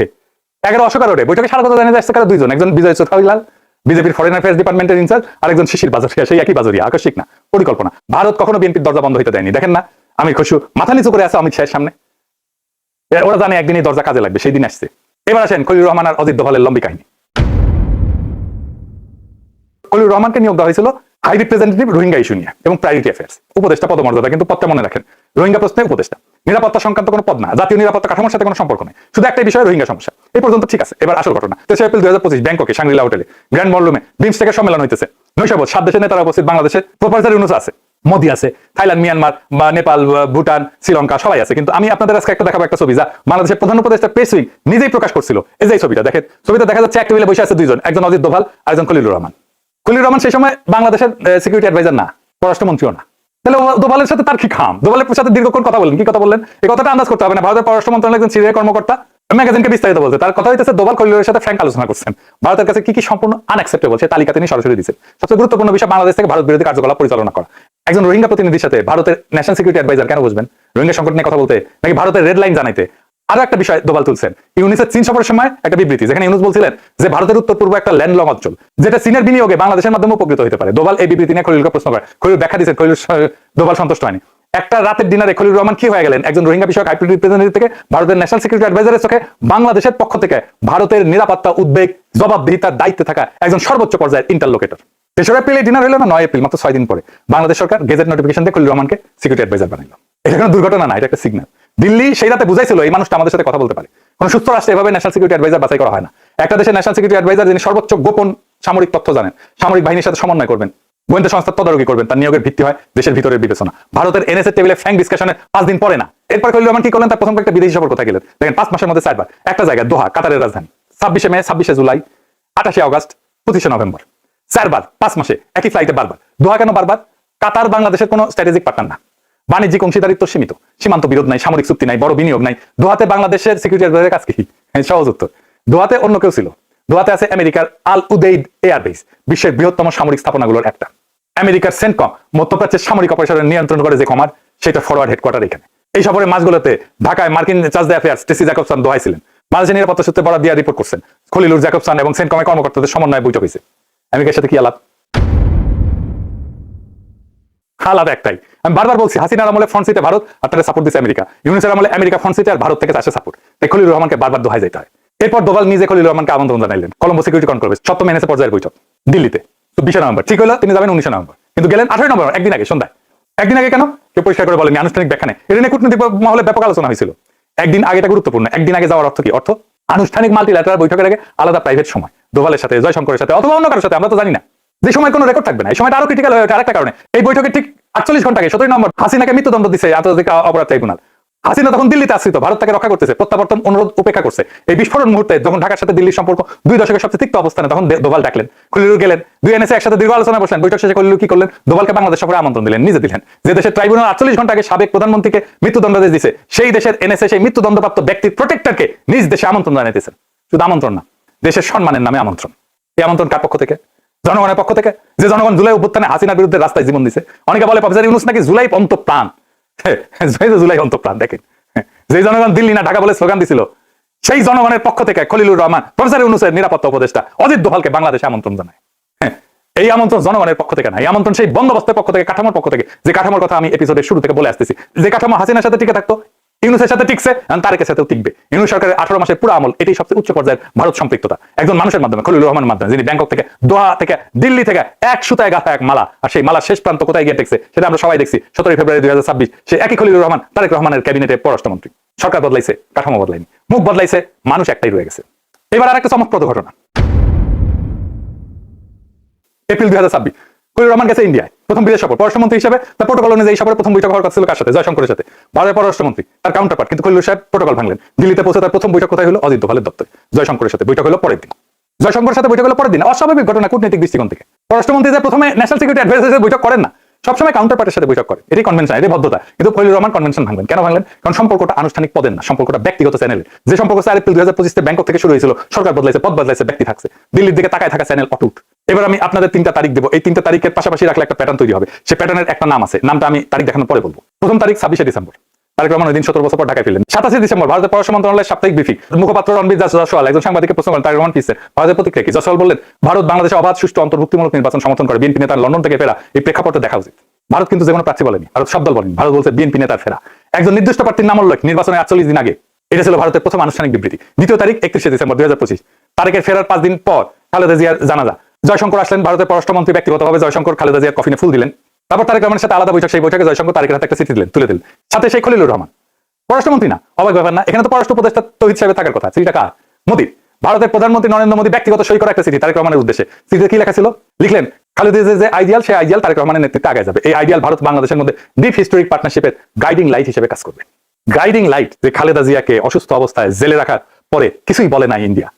11 অশোকা রোডে। বৈঠকে সারা কথা জানিয়ে যাচ্ছে কারা? 2 জন, একজন বিজয় চৌধুরীলাল বিজেপির ফরেন অ্যাফেয়ার্স ডিপার্টমেন্টের ইনচার্জ, আর একজন শিশির বাজোরিয়া, সেই একই বাজোরিয়া। আকস্মিক না, পরিকল্পনা। ভারত কখনো বিএনপির দরজা বন্ধ হইতে দেয়নি। দেখেন না, আমির খসরু মাথা নিচু করে আছে অমিত শাহের সামনে, ওরা জানে একদিনই দরজা কাজে লাগবে, সেই দিন আসছে। এবার আসেন খলিলুর রহমান আর অজিত দোভালের লম্বি কাহিনী। খলিলুর রহমানকে নিয়োগ দেওয়া হয়েছিল হাই রিপ্রেজেন্টেটিভ রোহিঙ্গা ইস্যু নিয়ে এবং প্রায়োরিটি অ্যাফেয়ার্স, উপদেষ্টা পদমর্যাদা, কিন্তু পদটা মনে রাখেন, রোহিঙ্গা প্রশ্নে উপদেষ্টা। নিরাপত্তা সংক্রান্ত কোনো পদ না, জাতীয় নিরাপত্তা কাঠামোর সাথে কোনো সম্পর্ক নেই, শুধু একটাই বিষয়, রোহিঙ্গা সমস্যা। এই পর্যন্ত ঠিক আছে। এবার আসল ঘটনা। 3 এপ্রিল 2025 ব্যাংককে শাংরিলা হোটেলে গ্র্যান্ড বলরুমে বিমস্টেকের সম্মেলন হইতেছে। 7 দেশের নেতারা উপস্থিত, বাংলাদেশের প্রফেসর ইউনূস আছে, মোদি আছে, থাইল্যান্ড, মিয়ানমার বা নেপাল, ভুটান, শ্রীলঙ্কা সবাই আছে। কিন্তু আমি আপনাদের আজকে একটা দেখাবো একটা ছবি যা বাংলাদেশের প্রধান উপদেষ্টা প্রেস উইং নিজেই প্রকাশ করছিল। এই যে ছবিটা দেখেন, ছবিটা দেখা যাচ্ছে এক টেবিলে বসে আছে দুইজন, একজন অজিত দোভাল আর একজন খলিলুর রহমান। খলিলুর রহমান সেই সময় বাংলাদেশের সিকিউরিটি অ্যাডভাইজার না, পররাষ্ট্রমন্ত্রীও না। তাহলে দোভালের সাথে তার কি খাম? দোভালের সাথে দীর্ঘক্ষণ কথা বললেন, কি কথা বললেন এই কথাটা আন্দাজ করতে হবে না। ভারতের পররাষ্ট্র মন্ত্রণালয়ের একজন সিনিয়র কর্মকর্তা ম্যাগাজিনকে বিস্তারিত বলছে, তার কথা হইতেছে দোভাল খলিলুরের সাথে ফ্র্যাঙ্ক আলোচনা করছেন, ভারতের কাছে কি কি সম্পূর্ণ আনএক্সেপ্টেবল সেই তালিকা তিনি সরাসরি দিচ্ছেন। সবচেয়ে গুরুত্বপূর্ণ বিষয়, বাংলাদেশ থেকে ভারত বিরোধী কার্যকলাপ পরিচালনা করা। একজন রোহিঙ্গা প্রতিনিধির সাথে ভারতের ন্যাশনাল সিকিউরিটি অ্যাডভাইজার কেন বসবেন রোহিঙ্গা সংকট নিয়ে কথা বলতে, নাকি ভারতের রেড লাইন জানাইতে? আরো একটা বিষয় দোভাল তুলছেন, ইউনিসের চীন সফরের সময় একটা বিবৃতি, যেখানে ইউনুস বলছিলেন যে ভারতের উত্তর পূর্ব একটা ল্যান্ডলং অঞ্চল যেটা চীনের বিনিয়োগে বাংলাদেশের মাধ্যমে উপকৃত হতে পারে। দোভাল এই বিবৃতি নিয়ে খলিলুরকে প্রশ্ন করে, খলিলুর ব্যাখ্যা দিচ্ছেন, দোভাল সন্তুষ্ট হয়নি। একটা রাতের ডিনারে খলিলুর রহমান কি হয়ে গেলেন, একজন রোহিঙ্গা বিষয়ক হাই রিপ্রেজেন্টেটিভ থেকে ভারতের ন্যাশনাল সিকিউরিটি অ্যাডভাইজারের চোখে বাংলাদেশের পক্ষ থেকে ভারতের নিরাপত্তা উদ্বেগ জবাবদিহিতার দায়িত্বে থাকা একজন সর্বোচ্চ পর্যায়ের ইন্টারলোকেটর। 3 এপ্রিল ডিনার হলো না, 9 এপ্রিল মাত্র 6 দিন পরে বাংলাদেশ সরকার গেজেট নোটিফিকেশন দিয়ে খলিলুর রহমানকে সিকিউরিটি অ্যাডভাইজার বানাইল। এটা কোনো দুর্ঘটনা না, এটা একটা সিগন্যাল। দিল্লি সেই রাতে বুঝাইছিল এই মানুষটা আমাদের সাথে কথা বলতে পারে। কোনো সুস্থ রাষ্ট্রে এভাবে ন্যাশনাল সিকিউরিটি অ্যাডভাইজার বাছাই করা হয় না। একটা দেশের ন্যাশনাল সিকিউরিটি অ্যাডভাইজার যিনি সর্বোচ্চ গোপন সামরিক তথ্য জানেন, সামরিক বাহিনীর সাথে সমন্বয় করবেন, গোয়েন্দা সংস্থার তদারকি করবেন, তার নিয়োগের ভিত্তি হয় দেশের ভিতরের বিবেচনা। ভারতের এনএসএ টেবিলে ফ্র্যাঙ্ক ডিসকাশনের 5 দিন পরে না। এরপর খলিলুর রহমান কি করলেন, তার প্রথম একটা বিদেশি সফর কোথায় গেলেন দেখেন, 5 মাসের মধ্যে 4 বার। একটা জায়গায় দোহা, কাতারের রাজধানী, 26 মে, 26 জুলাই, 28 আগস্ট, 25 নভেম্বর, 4 বার 5 মাসে একই ফ্লাইটে বারবার। দোহা কেন বারবার? কাতার বাংলাদেশের কোনো স্ট্র্যাটেজিক পার্টনার না, বাণিজ্যিক অংশীদারিত্ব সীমিত, সীমান্ত বিরোধ নাই, সামরিক চুক্তি নাই, বড় বিনিয়োগ নাই। দোহাতে বাংলাদেশের সিকিউরিটি অ্যাডভাইজারের কাজ কি? সহজ উত্তর, দোহাতে অন্য কেউ ছিল। দোহাতে আছে আমেরিকার আল উদেইদ এয়ারবেস, বিশ্বের বৃহত্তম সামরিক স্থাপনাগুলোর একটা। আমেরিকার সেন্টকম মধ্যপ্রাচ্যের সামরিক অপারেশনের নিয়ন্ত্রণ করে যে কমার, সেটা ফরওয়ার্ড হেডকোয়ার্টার এখানে। এই সফরে মাসগুলোতে ঢাকায় মার্কিন chargé d'affaires Tracey Jacobson দোহায় ছিলেন। বাংলাদেশের নিরাপত্তা সূত্রে বরাদ দিয়ে রিপোর্ট করছেন, খলিলুর, জ্যাকবসন এবং সেন্টকমের কর্মকর্তাদের সমন্বয়ে বৈঠক হয়েছে। আমেরিকার সাথে কি আলাপ? হালাত একটাই। আমি বারবার বলছি, হাসিনার আমলে ফ্রন্ট সিটে ভারত, আপনারা সাপোর্ট দিচ্ছে আমেরিকা। ইউনিসের আমলে আমেরিকা ফ্রন্ট সিটে আর ভারত থেকে আসে সাপোর্ট। তাই খলিলুর রহমানকে বারবার দোহায় যেতে হয়। এরপর দোভাল নিজে খলিলুর রহমানকে আমন্ত্রণ জানাইলেন কলম্বো সিকিউরিটি কনফারেন্স 7ম এনএসএ পর্যায়ের বৈঠক দিল্লিতে 20 নভেম্বর। ঠিক হলো তিনি যাবেন 19 নভেম্বর, কিন্তু গেলেন 18 নভেম্বর, একদিন আগে সন্ধ্যায়। একদিন আগে কেন কেউ পরিষ্কার করে বলেনি, আনুষ্ঠানিক ব্যাখ্যা নেই। এটা নিয়ে কূটনৈতিক মহলে ব্যাপক আলোচনা হয়েছিল। একদিন আগে এটা গুরুত্বপূর্ণ। একদিন আগে যাওয়ার অর্থ কি? অর্থ আনুষ্ঠানিক মাল্টিল্যাটারাল বৈঠকের আগে আলাদা প্রাইভেট সময়, দোভালের সাথে, জয়শঙ্করের সাথে অথবা অন্য কারোর সাথে, আমরা তো জানি না। যে সময় কোনো রেকর্ড থাকবে না, এই সময়টা আরো ক্রিটিক্যাল হয়ে ওঠে আরেকটা কারণে। এই বৈঠকের ঠিক 48 ঘন্টা আগে 17 নভেম্বর হাসিনাকে মৃত্যুদণ্ড দিচ্ছে আন্তর্জাতিক অপরাধ ট্রাইব্যুনাল। হাসিনা তখন দিল্লিতে আশ্রিত, ভারত তাকে রক্ষা করতেছে, প্রত্যাবর্তন অনুরোধ উপেক্ষা করছে। এই বিস্ফোরণ মুহূর্তে যখন ঢাকার সাথে দিল্লির সম্পর্ক 2 দশকের সবচেয়ে তিক্ত অবস্থানে, তখন দোভাল ডাকলেন, খলিলুর গেলেন, 2 এনএসএ একসাথে দীর্ঘ আলোচনা বসলেন। বৈঠক শেষে খলিলুর কি করলেন, দোভালকে বাংলাদেশ সফরে আমন্ত্রণ দিলেন, নিজে দিলেন। যে দেশের ট্রাইব্যুনাল 48 ঘন্টা আগে সাবেক প্রধানমন্ত্রীকে মৃত্যুদণ্ডাদেশ দিয়েছে, সেই দেশের এনএসএ সেই মৃত্যুদণ্ডপ্রাপ্ত ব্যক্তির প্রোটেক্টরকে নিজ দেশে আমন্ত্রণ জানাইতেছেন। শুধু আমন্ত্রণ না, দেশের সম্মানের নামে আমন্ত্রণ। এই আমন্ত্রণ কার পক্ষ থেকে? জনগণের পক্ষ থেকে। যে জনগণ জুলাই অভ্যুত্থানে হাসিনার বিরুদ্ধে রাস্তায় জীবন দিছে। অনেকে বলে প্রফেসর ইউনূস নাকি জুলাই অন্তঃপ্রাণ। জুলাই অন্তঃপ্রাণ। দেখেন, যে জনগণ দিল্লি না ঢাকা বলে স্লোগান দিছিল, সেই জনগণের পক্ষ থেকে খলিলুর রহমান প্রফেসর ইউনূসের নিরাপত্তা উপদেষ্টা অজিত দোভালকে বাংলাদেশে আমন্ত্রণ জানায়। এই আমন্ত্রণ জনগণের পক্ষ থেকে না, এই আমন্ত্রণ সেই বন্দোবস্তের পক্ষ থেকে, কাঠামোর পক্ষ থেকে। যে কাঠামোর কথা আমি এপিসোডের শুরু থেকে বলে আসতেছি, যে কাঠামো হাসিনার সাথে টিকে থাকতো, ইউনূসের সাথে টিকছে, তারেকের সাথেও টিকবে। ইউনূস সরকারের 18 মাসের পুরো আমল, এটাই সবচেয়ে উচ্চ পর্যায়ের ভারত সম্পৃক্ততা। একজন মানুষের মাধ্যমে, খলিলুর রহমানের মাধ্যমে, যিনি ব্যাংকক থেকে, দোহা থেকে, দিল্লি থেকে এক সুতায় গাঁথা এক মালা, আর সেই মালা শেষ প্রান্ত কোথায় গিয়ে টেকছে সেটা আমরা সবাই দেখছি। 17 ফেব্রুয়ারি 2026 সে একই খলিলুর রহমান তারেক রহমানের ক্যাবিনেটের পররাষ্ট্রমন্ত্রী। সরকার বদলাইছে, কাঠামো বদলায়নি, মুখ বদলাইছে, মানুষ একটাই রয়ে গেছে। এবার আরেকটা চমকপ্রদ ঘটনা। এপ্রিল 2026 খলিলুর রহমান গেছে ইন্ডিয়ায়, প্রথম বিদেশ সফর, পররাষ্ট্রমন্ত্রী হিসেবে। তার প্রোটোকল অনুযায়ী সফরে প্রথম বৈঠক হওয়ার কথা ছিল কার সাথে? জয়শঙ্করের সাথে, ভারতের পররাষ্ট্রমন্ত্রী, তার কাউন্টারপার্ট। কিন্তু খলিলুর সাহেব প্রোটোকল ভাঙলেন। দিল্লিতে পৌঁছে তার প্রথম বৈঠক কোথায় হলো? অজিত দোভালের দপ্তরে। জয়শঙ্করের সাথে বৈঠক হলো পরের দিন। জয়শঙ্করের সাথে বৈঠক হলো পরের দিন। অস্বাভাবিক ঘটনা কূটনৈতিক দৃষ্টিকোণ থেকে। পররাষ্ট্রমন্ত্রী যে প্রথমে ন্যাশনাল সিকিউরিটি অ্যাডভাইজারের সাথে বৈঠক করেন না, সবসময় কাউন্টারপার্টের সাথে বৈঠক করে। এটাই কনভেনশন, এটাই ভদ্রতা। কিন্তু খলিলুর রহমান কনভেনশন ভাঙলেন। কেন ভাঙলেন? কারণ সম্পর্কটা আনুষ্ঠানিক পদের না, সম্পর্কটা ব্যক্তিগত চ্যানেলের। যে সম্পর্ক 4 এপ্রিল 2025 ব্যাংকক থেকে শুরু হয়েছিল, সরকার বদলাইছে, পদ বদলাইছে, ব্যক্তি থাকছে। দিল্লির দিকে তাকায় থাকা চ্যানেল অটুট। এবার আমি আপনাদের 3টা তারিখ দেবো। এই 3টা তারিখের পাশাপাশি রাখলে একটা প্যাটার্ন তৈরি হবে। সেই প্যাটার্নের একটা নাম আছে, নামটা আমি তারিখ দেখানোর পরে বলবো। প্রথম তারিখ 26 ডিসেম্বর, তারেক রহমান ওই দিন 17 বছর পর ঢাকায় ফিরলেন। 27 ডিসেম্বর ভারতের পররাষ্ট্র মন্ত্রণালয়ের সাপ্তাহিক ব্রিফিং, মুখপাত্র রণবীর জয়সওয়াল একজন সাংবাদিককে প্রশ্ন করেন, তারেক রহমান ফিরছেন, ভারতের প্রতিক্রিয়া কি? জয়সওয়াল বললেন, ভারত বাংলাদেশে অবাধ, সুষ্ঠু, অন্তর্ভুক্তিমূলক নির্বাচন সমর্থন করে। বিএনপি নেতার লন্ডন থেকে ফেরা এই প্রেক্ষাপটে দেখা উচিত। ভারত কিন্তু যে কোনো প্রার্থী বলেনি, ভারত সব দল বলেনি, ভারত বলছে বিএনপি নেতার ফেরা, একজন নির্দিষ্ট প্রার্থীর নাম উল্লেখ নির্বাচনের 48 দিন আগে। এটা ছিল ভারতের প্রথম আনুষ্ঠানিক বিবৃতি। দ্বিতীয় তারিখ 31 ডিসেম্বর 2025, তারেকের ফেরার 5 দিন পর খালেদা জিয়ার জানাজা। জয়শঙ্কর আসলেন, ভারতের পররাষ্ট্রমন্ত্রী ব্যক্তিগতভাবে জয়শঙ্কর খালেদা জিয়ার কফিনে ফুল দিলেন। তারপর তারেক রহমানের সাথে আলাদা বৈঠক, সেই বৈঠকে জয়শঙ্কর তারেকের হাতে একটা চিঠি দিলেন, তুলে দিলেন। সাথে সেই খলিলুর রহমান। পররাষ্ট্রমন্ত্রী না, অবাক ব্যাপার না? এখানে তো পররাষ্ট্র উপদেষ্টা তৌহিদ সাহেব থাকার কথা। চিঠিটা কার? মোদির। ভারতের প্রধানমন্ত্রী নরেন্দ্র মোদী ব্যক্তিগত সই করা একটা চিঠি তারেক রহমানের উদ্দেশ্যে। চিঠিতে কি লেখা ছিল? লিখলেন খালেদা জিয়ার যে আইডিয়াল, সেই আইডিয়াল তারেক রহমানের নেতৃত্বে আগে যাবে। এই আইডিয়াল ভারত বাংলাদেশের মধ্যে ডিপ হিস্টোরিক পার্টনারশিপের গাইডিং লাইট হিসেবে কাজ করবে। গাইডিং লাইট, যে খালেদা জিয়াকে অসুস্থ অবস্থায় জেলে রাখার পরে কিছুই বলে নাই ইন্ডিয়া,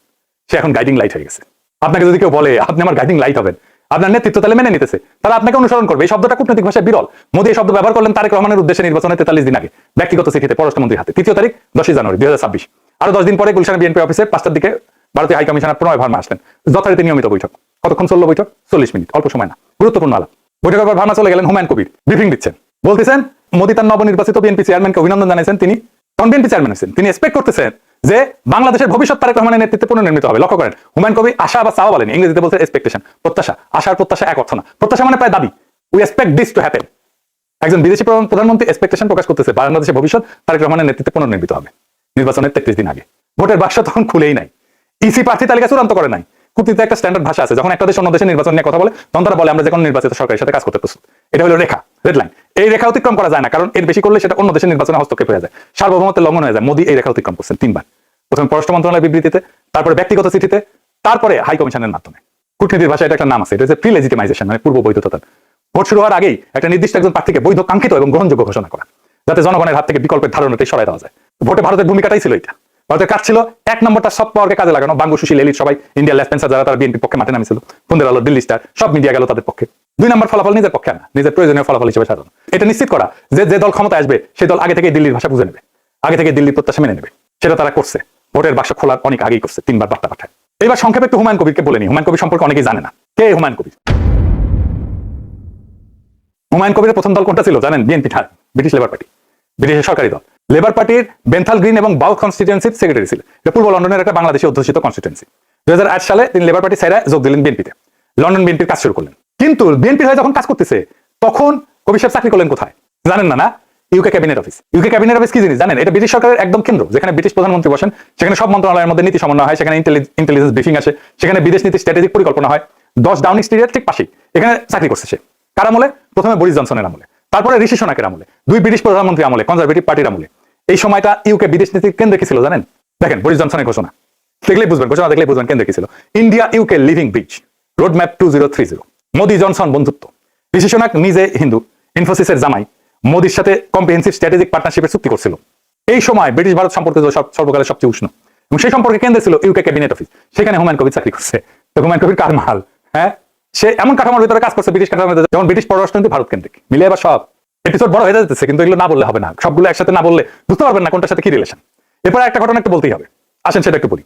সে এখন গাইডিং লাইট হয়ে গেছে। আপনাকে যদি কেউ বলে আপনি আমার গাইডিং লাইট হবেন, আপনার নেতৃত্ব তাহলে মেনে নিতেছে, তারা আপনাকে অনুসরণ করবে। এই শব্দটা কূটনৈতিক ভাষায় বিরল। মোদী এই শব্দ ব্যবহার করলেন তারেক রহমানের উদ্দেশ্যে নির্বাচনের 43 দিন আগে ব্যক্তিগত চিঠিতে পররাষ্ট্রমন্ত্রীর হাতে। 3 তারিখ 10 জানুয়ারি 2026। আরো 10 দিন পরে গুলশান বিএনপি অফিসে 5টার দিকে ভারতীয় হাই কমিশনার প্রণয় ভার্মা আসলেন। যথারীতি নিয়মিত বৈঠক। কতক্ষণ চললো বৈঠক? 40 মিনিট, অল্প সময় না, গুরুত্বপূর্ণ আলাপ। বৈঠকের পর ভার্মা চলে গেলেন হুমায়ুন কবির ব্রিফিং দিচ্ছেন। বলতেছেন মোদী তার নবনির্বাচিত বিএনপি চেয়ারম্যানকে অভিনন্দন জানাইছেন। তিনি তখন বিএনপি চেয়ারম্যান আছেন, তিনি এক্সপেক্ট করতেছেন যে বাংলাদেশের ভবিষ্যৎ তারেক রহমানের নেতৃত্বে পুনর্নির্মিত হবে। লক্ষ্য করেন, হুমায়ুন কবির আশা বা চাওয়া বলেন, ইংরেজিতে বলতে এক্সপেকটেশন, প্রত্যাশা। আশার প্রত্যাশা এক অর্থ না, প্রত্যাশা মানে প্রায় দাবি। We expect this to happen. একজন বিদেশি প্রধানমন্ত্রী এক্সপেকটেশন প্রকাশ করতেছে বাংলাদেশের ভবিষ্যৎ তারেক রহমানের নেতৃত্বে পুনর্নির্মিত হবে নির্বাচনের 33 দিন আগে। ভোটের বাক্স তখন খুলেই নাই, ইসি প্রার্থী তালিকা চূড়ান্ত করে নাই। কূটনীতিতে একটা স্ট্যান্ডার্ড ভাষা আছে, যখন একটা দেশ অন্য দেশের নির্বাচন নিয়ে কথা বলে তখন তারা বলে আমরা যে কোনো নির্বাচিত সরকারের সাথে কাজ করতে প্রস্তুত। এটা হলো রেখা, রেড লাইন। এই রেখা অতিক্রম করা যায় না, কারণ এর বেশি করলে সেটা অন্য দেশের নির্বাচনে হস্তক্ষেপ হয়ে যায়, সার্বভৌমত্বের লঙ্ঘন হয়ে যায়। মোদী এই রেখা অতিক্রম করছেন 3 বার। প্রথমে পররাষ্ট্র মন্ত্রণালয়ের বিবৃতিতে, তারপরে ব্যক্তিগত চিঠিতে, তারপরে হাই কমিশনের মাধ্যমে। কূটনীতির ভাষায় এটা একটা নাম আছে, এটা হচ্ছে প্রি লেজিটিমাইজেশন, মানে পূর্ব বৈধতা। ভোট শুরু হওয়ার আগেই একটা নির্দিষ্ট একজন প্রার্থীকে বৈধ, কাঙ্ক্ষিত এবং গ্রহণযোগ্য ঘোষণা করা, যাতে জনগণের হাত থেকে বিকল্পের ধারণাটাই সরাই দেওয়া যায়। ভোটে ভারতের ভূমিকাটাই ছিল এটা। ভারতের কাজ ছিল 1 নম্বরটা সব পাওয়ারকে কাজে লাগানো। বাঙ্গু, সুশীল, এলিট সবাই, ইন্ডিয়া লেসপেন্সার যারা, তারা বিএনপির পক্ষে মাঠে নামেছিল। ফোনের আলো, দিল্লি স্টার, সব মিডিয়া গেল তাদের পক্ষে। 2 নম্বর ফলাফল নিজের পক্ষে আনা, নিজের প্রয়োজনীয় ফলাফল হিসেবে সাজানো। এটা নিশ্চিত করা যে যে দল ক্ষমতা আসবে সেই দল আগে থেকে দিল্লির ভাষা বুঝে নেবে, আগে থেকে দিল্লির প্রত্যাশা মেনে নেবে। সেটা তারা করছে, ভোটের বাক্স খোলার অনেক আগেই করছে, 3 বার বার্তা পাঠায়। এবার সংক্ষেপে একটু হুমায়ুন কবিরকে বলে নি। হুমায়ুন কবির সম্পর্কে অনেকেই জানে না। কে হুমায়ুন কবির? হুমায়ুন কবিরের প্রথম দল কোনটা ছিল জানেন? বিএনপি, ব্রিটিশ লেবার পার্টি, ব্রিটিশের সরকারি দল। লেবার পার্টির বেন্থাল গ্রিন এবং বাউথ কনস্টিটিউয়েন্সির সেক্রেটারি ছিলেন। এটা পূর্ব লন্ডনের একটা বাংলাদেশি অধ্যুষিত কনস্টিটিউয়েন্সি। 2008 সালে তিনি লেবার পার্টি ছেড়ে যোগ দিলেন বিএনপিতে। লন্ডন বিএনপির কাজ শুরু করলেন। কিন্তু বিএনপির হয়ে যখন কাজ করতেছে তখন কবির সাহেব চাকরি করলেন কোথায় জানেন না? UK cabinet office. UK cabinet office কি জিনিস জানেন? এটা ব্রিটিশ সরকারের একদম কেন্দ্র, যেখানে ব্রিটিশ প্রধানমন্ত্রী বসেন, সেখানে সব মন্ত্রণালয়ের মধ্যে নীতি সমন্বয় হয়, সেখানে ইন্টেলিজেন্স ব্রিফিং আসে, সেখানে বিদেশ নীতি স্ট্র্যাটেজিক পরিকল্পনা হয়। 10 ডাউনিং স্ট্রিটের ঠিক পাশেই এখানে চাকরি করছে সে। কার আমলে? প্রথমে বরিস জনসনের আমলে, তারপরে ঋষি সোনাকের আমলে, 2 ব্রিটিশ প্রধানমন্ত্রী আমলে, কনজারভেটিভ পার্টির আমলে। এই সময়টা ইউকে বিদেশ নীতির কেন্দ্রে কি ছিল জানেন? দেখেন বরিস জনসনের ঘোষণা, দেখলেই বুঝবেন, ঘোষণা দেখলেই বুঝবেন কেন্দ্রে কি ছিল। India UK living bridge, road map 2030। Modi Johnson বন্ধুত্ব। ঋষি সোনাক নিজে হিন্দু, ইনফোসিসের জামাই, মোদির সাথে কম্প্রিহেন্সিভ স্ট্র্যাটেজিক পার্টনারশিপের চুক্তি করছিল। এই সময় ব্রিটিশ ভারত সম্পর্ক সর্বকালের সবচেয়ে উষ্ণ, এবং সেই সম্পর্কে কেন্দ্রে ছিল ইউকে ক্যাবিনেট অফিস। সেখানে হুমায়ুন কবির চাকরি করছে। তো হুমায়ুন কবির কার মাল? হ্যাঁ, সে এমন কাঠামোর ভিতরে কাজ করছে, ব্রিটিশ কাঠামোর ভিতরে, যেমন ব্রিটিশ পররাষ্ট্রনীতি ভারত কেন্দ্রিক। মিলে এবার সব এপিসোড বড় হয়ে যাচ্ছে, কিন্তু এগুলো না বললে হবে না। সবগুলো একসাথে না বললে বুঝতে পারবেন না কোনটার সাথে কি রিলেশন। এরপর একটা ঘটনা একটু বলতেই হবে, আসেন সেটা একটু বলি।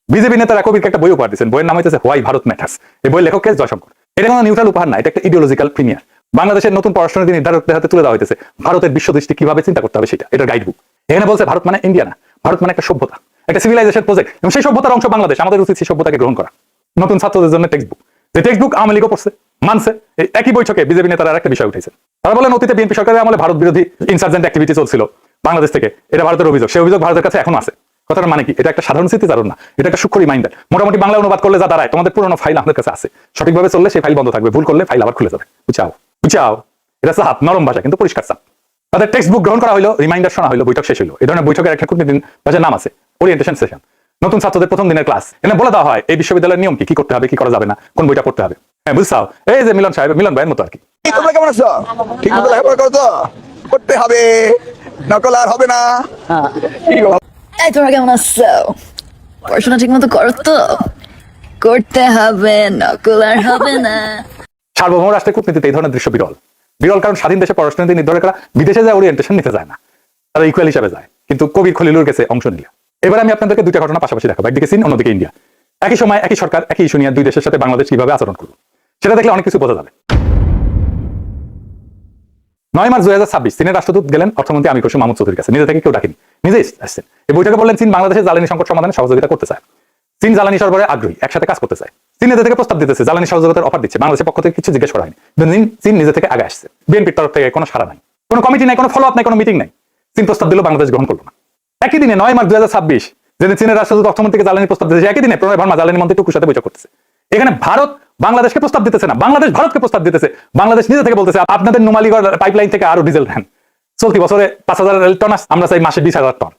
বিজেপি নেতারা কবিরকে একটা বই উপহার দিচ্ছেন, বইয়ের নাম হচ্ছে হোয়াই ভারত ম্যাটার্স। এই বইয়ের লেখক কে? জয়শঙ্কর। এটা কোনো নিউট্রাল উপহার না, এটা একটা ইডিওলজিক্যাল প্রিমিয়ার। বাংলাদেশের নতুন পররাষ্ট্রনীতি নির্ধারকদের হাতে তুলে দেওয়া হয়েছে ভারতের বিশ্বদৃষ্টি কিভাবে চিন্তা করতে হবে সেটা। এটা গাইড বুক। এখানে বলছে ভারত মানে ইন্ডিয়া না, ভারত মানে একটা সভ্যতা, একটা সিভিলাইজেশন প্রজেক্ট, এবং সেই সভ্যতার অংশ বাংলাদেশ। আমাদের উচিত সেই সভ্যতাকে গ্রহণ করা। নতুন ছাত্রদের জন্য টেক্সট বুক, যে টেক্সট বুক আওয়ামী লীগও পড়ছে, মানছে। এই একই বৈঠকে বিজেপি নেতারা একটা বিষয় উঠেছে। তারা বলেন অতীতে বিএনপি সরকারের আমলে ভারত বিরোধী ইনসার্জেন্ট অ্যাক্টিভিটি চলছিল বাংলাদেশ থেকে, এটা ভারতের অভিযোগ। সেই অভিযোগ ভারতের কাছে এখনো আছে। কথাটার মানে কি? এটা একটা সাধারণ স্মৃতিচারণ না, এটা একটা সূক্ষ্ম রিমাইন্ডার। মোটামুটি বাংলা অনুবাদ করলে যা দাঁড়ায়, তোমাদের পুরোনো ফাইল আমাদের কাছে আছে, সঠিকভাবে চললে সেই ফাইল বন্ধ থাকবে, ভুল করলে ফাইল আবার খুলে যাবে। বুঝাও বুঝাও, এটা চাপ, নরম ভাষা কিন্তু পরিষ্কার চাপ। তাদের টেক্সট বুক গ্রহণ করা হলো, রিমাইন্ডার শোনা হলো, বৈঠক শেষ হলো। এই ধরনের বৈঠকের একটা কূটনীতিক ভাষার নাম আছে ওরিয়েন্টেশন সেশন। নতুন ছাত্রদের প্রথম দিনের ক্লাস, এখানে বলে দেওয়া হয় এই বিশ্ববিদ্যালয়ের নিয়ম কি করতে হবে, কি করা যাবে না, কোন বইটা পড়তে হবে। হ্যাঁ বুঝছাও, এই যে মিলন সাহেব, মিলন ভাইয়ের মতো আর কি। তোমরা কেমন আছো? ঠিক মতো লেখাপড়া করো তো? করতে হবে, নকল আর হবে না। এই তোমরা কেমন আছো? পড়াশোনা ঠিক মতো করো তো? করতে হবে, নকল আর হবে না। সার্বভৌম রাষ্ট্রের কূটনীতিতে এই ধরনের দৃশ্য বিরল। বিরল কারণ স্বাধীন দেশে পররাষ্ট্রনীতি নির্ধারকরা বিদেশে যায় ওরিয়েন্টেশন নিতে যায় না, তারা ইকুয়াল হিসাবে যায়। কিন্তু কবির খলিলুর কাছে অংশ নিলে। এবার আমি আপনাদেরকে 2টা ঘটনা পাশাপাশি দেখাবো, একদিকে চীন, অন্যদিকে ইন্ডিয়া। একই সময় একই সরকার, একই ইস্যু নিয়ে 2 দেশের সাথে বাংলাদেশ কিভাবে আচরণ করবে সেটা দেখলে অনেক কিছু বোঝা যাবে। 9 মার্চ 2026 চীনের রাষ্ট্রদূত গেলেন অর্থমন্ত্রী আমির খসরু মাহমুদ চৌধুরীর কাছে। নিজে থেকে কেউ ডাকেনি, নিজেই আসছেন। এই বৈঠকে বললেন চীন বাংলাদেশের জ্বালানি সংকট সমাধানে সহযোগিতা করতে চায়। চীন জ্বালানি সরবরাহে আগ্রহী, একসাথে কাজ করতে চায়। চীন নিজে থেকে প্রস্তাব দিতেছে, জ্বালানি সহযোগিতার অফার দিচ্ছে। বাংলাদেশের পক্ষ থেকে কিছু জিজ্ঞেস করা হয়নি, চীন নিজে থেকে আগে আসছে। বিএনপির তরফ থেকে কোনো সাড়া নাই, কোনো কমিটি নাই, কোনো ফলো আপ নাই, কোনো মিটিং নাই। চীন প্রস্তাব দিল, বাংলাদেশ গ্রহণ করলো না। একই দিনে 9 মার্চ 2026 যেদিন চীনের রাষ্ট্রদূত অর্থমন্ত্রীকে জ্বালানি প্রস্তাব দিতেছে, একই দিনে প্রণয় ভার্মা জ্বালানি মন্ত্রী টুকুর সাথে বৈঠক করতেছে। এখানে ভারত বাংলাদেশকে প্রস্তাব দিতেছে না, বাংলাদেশ ভারতকে প্রস্তাব দিতেছে। বাংলাদেশ নিজে থেকে বলতেছে আপনাদের নুমালীগড় পাইপলাইন থেকে আরো ডিজেল দেন। চলতি বছরে 5,000 টন আছে, আমরা চাই মাসে 20,000 টন।